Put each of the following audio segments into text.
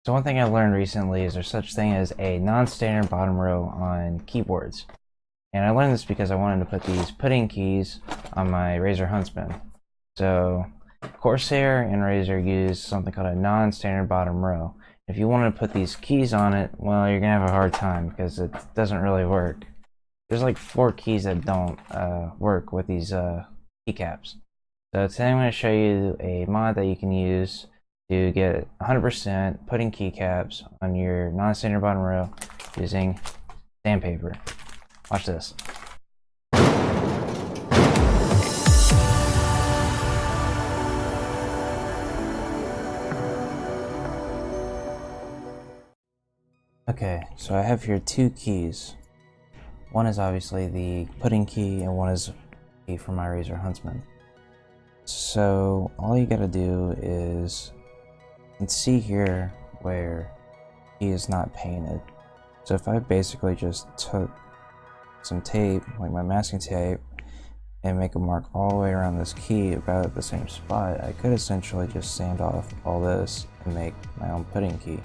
So one thing I learned recently is there's such thing as a non-standard bottom row on keyboards. And I learned this because I wanted to put these pudding keys on my Razer Huntsman. So Corsair and Razer use something called a non-standard bottom row. If you want to put these keys on it, well, you're going to have a hard time because it doesn't really work. There's like 4 keys that don't work with these keycaps. So today I'm going to show you a mod that you can use to get 100% pudding keycaps on your non-standard bottom row using sandpaper. Watch this. Okay, so I have here 2 keys. One is obviously the pudding key and one is a key for my Razer Huntsman. So all you gotta do is, you can see here where key is not painted. So if I basically just took some tape, like my masking tape, and make a mark all the way around this key about at the same spot, I could essentially just sand off all this and make my own pudding key,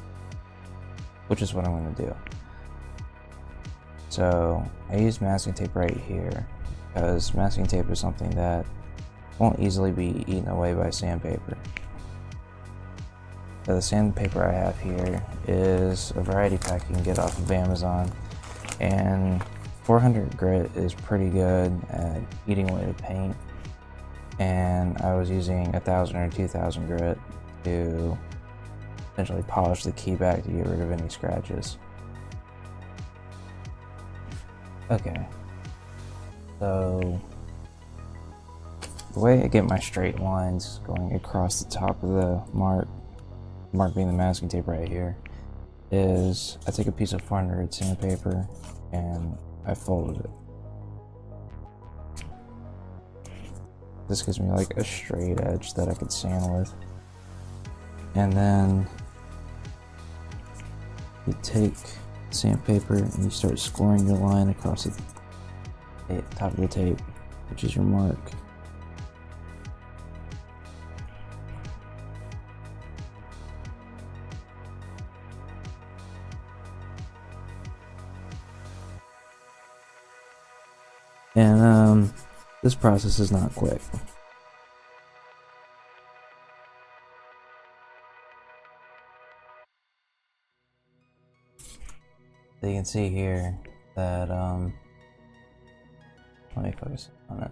which is what I'm going to do. So I use masking tape right here because masking tape is something that won't easily be eaten away by sandpaper. So the sandpaper I have here is a variety pack you can get off of Amazon, and 400 grit is pretty good at eating away the paint, and I was using 1000 or 2000 grit to essentially polish the key back to get rid of any scratches. Okay, so the way I get my straight lines going across the top of the mark being the masking tape right here, is I take a piece of 400 grit sandpaper and I folded it. This gives me like a straight edge that I could sand with. And then you take sandpaper and you start scoring your line across the top of the tape, which is your mark. And this process is not quick. So you can see here that let me focus on it.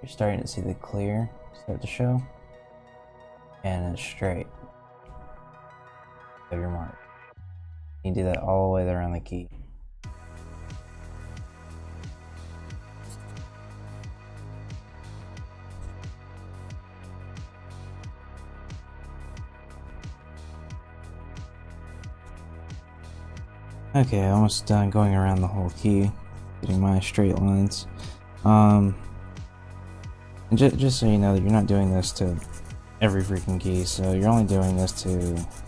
You're starting to see the clear start to show, and it's straight of your mark. You can do that all the way around the key. Okay, almost done going around the whole key, getting my straight lines. And just so you know that you're not doing this to every freaking key, so you're only doing this to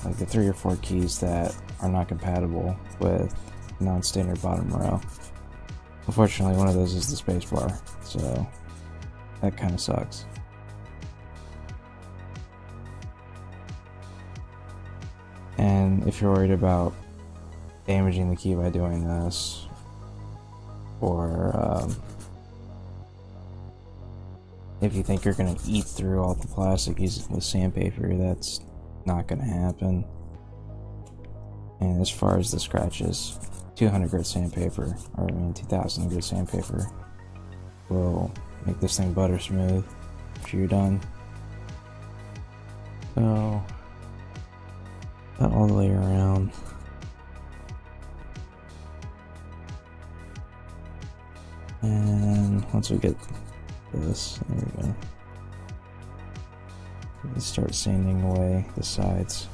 like the 3 or 4 keys that are not compatible with non-standard bottom row. Unfortunately, one of those is the spacebar, so that kind of sucks. And if you're worried about damaging the key by doing this, or if you think you're going to eat through all the plastic with sandpaper, that's not going to happen. And as far as the scratches, 200 grit sandpaper, or I mean 2000 grit sandpaper, will make this thing butter smooth after you're done. So, that all the way around. And once we get this, there we go. We start sanding away the sides.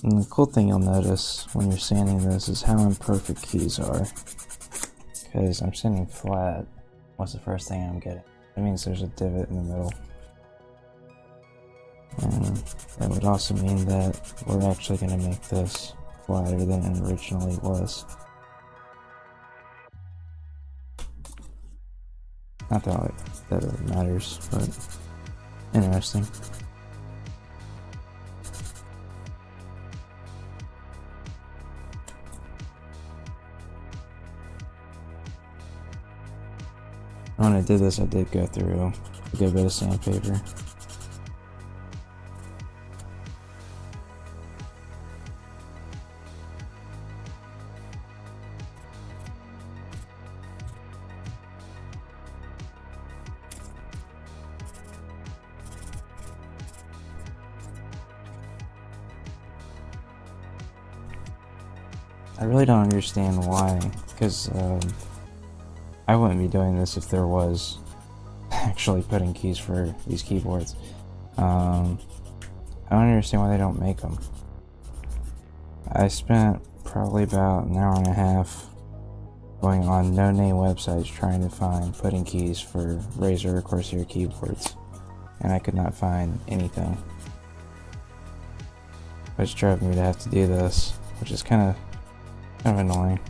And the cool thing you'll notice when you're sanding this is how imperfect keys are. Because I'm sanding flat. What's the first thing I'm getting? That means there's a divot in the middle. And That would also mean that we're actually going to make this flatter than it originally was. Not that really matters, but interesting. When I did this, I did go through a good bit of sandpaper. I really don't understand why, because I wouldn't be doing this if there was actually pudding keys for these keyboards. I don't understand why they don't make them. I spent probably about an hour and a half going on no-name websites trying to find pudding keys for Razer or Corsair keyboards, and I could not find anything. Which drove me to have to do this, which is kind of annoying.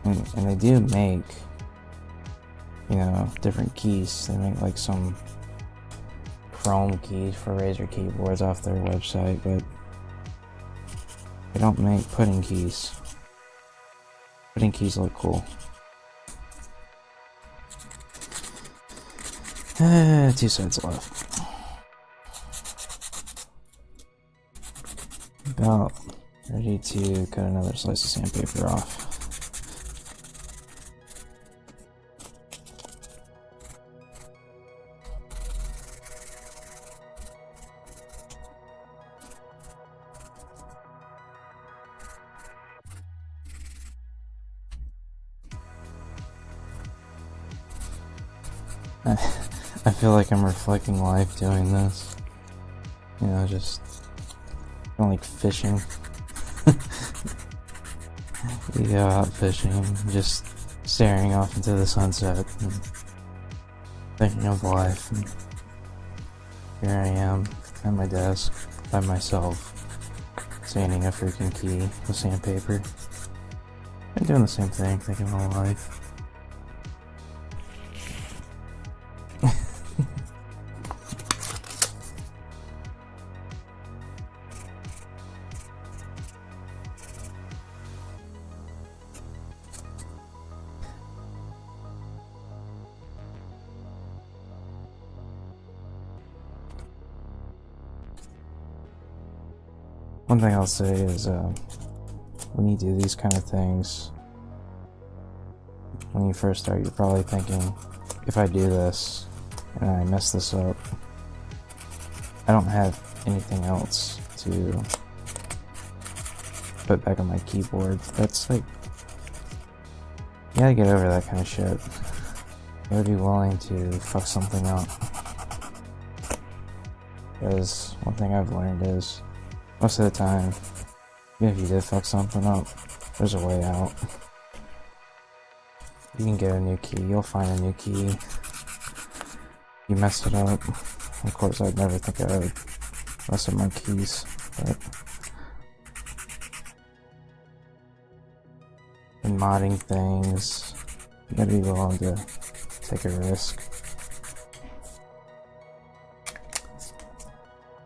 And they do make, you know, different keys. They make like some chrome keys for Razer keyboards off their website, but they don't make pudding keys. Pudding keys look cool. 2 sides left. About ready to cut another slice of sandpaper off. I feel like I'm reflecting life doing this. You know, just kind of like fishing. You go out fishing, just staring off into the sunset and thinking of life. And here I am at my desk by myself, sanding a freaking key with sandpaper. I'm doing the same thing, thinking of life. One thing I'll say is, when you do these kind of things, when you first start, you're probably thinking, if I do this and I mess this up, I don't have anything else to put back on my keyboard. That's like, you gotta get over that kind of shit. You gotta be willing to fuck something up. Because one thing I've learned is, most of the time, even if you did fuck something up, there's a way out. You can get a new key, you'll find a new key. You messed it up. Of course, I'd never think I would mess up my keys, but in modding things, you gotta be willing to take a risk.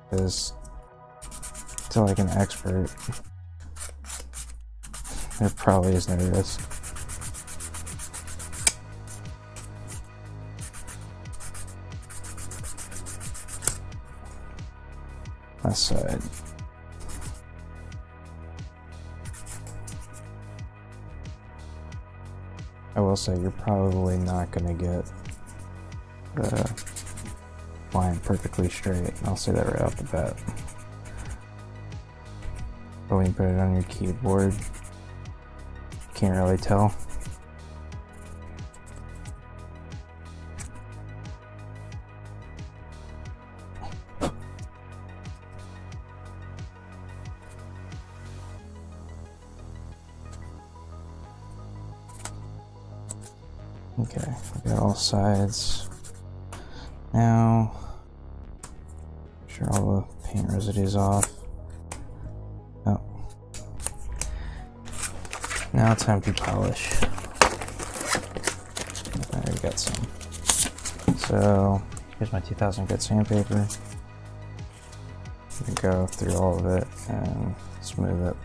Because to like an expert, there probably is no risk. Left side. I will say you're probably not gonna get the line perfectly straight. I'll say that right off the bat. But when you put it on your keyboard, you can't really tell. Okay, we got all sides. Now, sure all the paint residue's off. Oh. Now time to polish. I already got some. So here's my 2000 grit sandpaper. You can go through all of it and smooth it.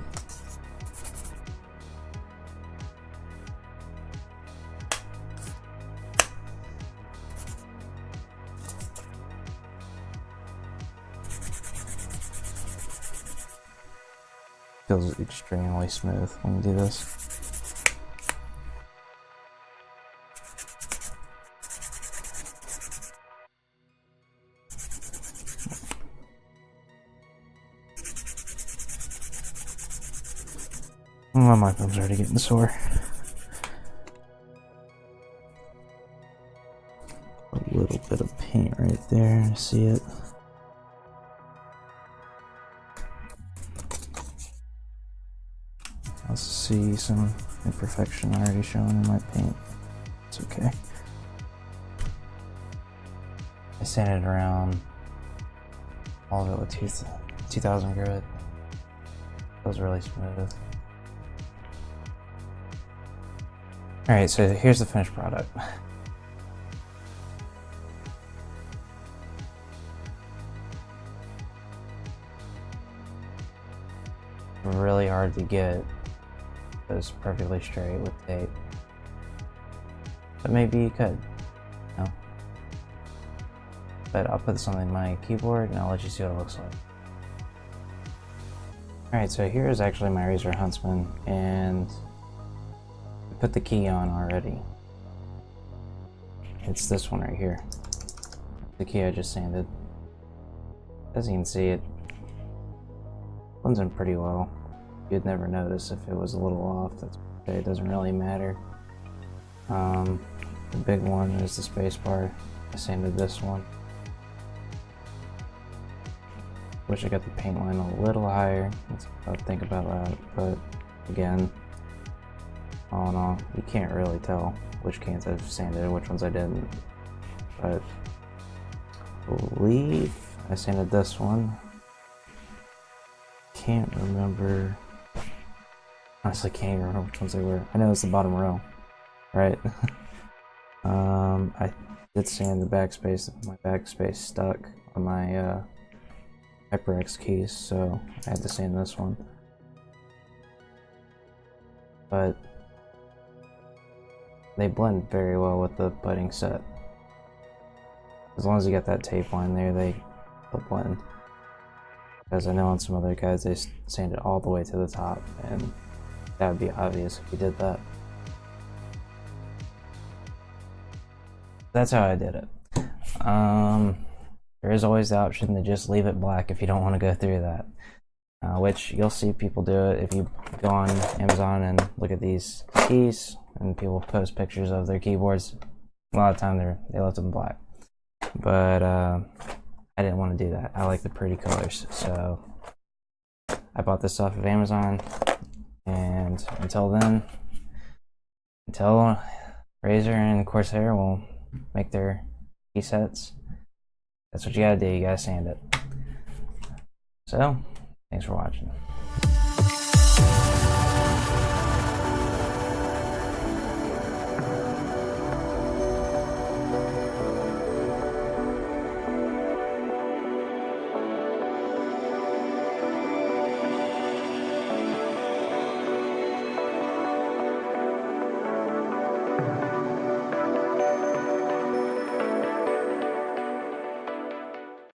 Feels extremely smooth when you do this. My microphone's already getting sore. A little bit of paint right there, see it? I see some imperfection already showing in my paint. It's okay. I sanded around all of it with 2000 grit. It was really smooth. Alright, so here's the finished product. Really hard to get those perfectly straight with tape. But maybe you could, you know? But I'll put this on my keyboard and I'll let you see what it looks like. Alright, so here is actually my Razer Huntsman, and I put the key on already. It's this one right here. The key I just sanded. As you can see, it blends in pretty well. You'd never notice if it was a little off. That's okay, it doesn't really matter. The big one is the space bar. I sanded this one. Wish I got the paint line a little higher. I'll think about that, but again, all in all, you can't really tell which cans I've sanded and which ones I didn't. But I believe I sanded this one. Can't remember. Honestly, can't even remember which ones they were. I know it's the bottom row, right? I did sand the backspace. My backspace stuck on my HyperX keys, so I had to sand this one. But they blend very well with the pudding set. As long as you get that tape line there, they'll blend. Because I know on some other guys they sand it all the way to the top, and that would be obvious if you did that. That's how I did it. There is always the option to just leave it black if you don't want to go through that. Which you'll see people do it if you go on Amazon and look at these keys, and people post pictures of their keyboards. A lot of the time they left them black. But I didn't want to do that. I like the pretty colors, so I bought this off of Amazon. And until then, until Razer and Corsair will make their key sets, that's what you gotta do. You gotta sand it. So, thanks for watching.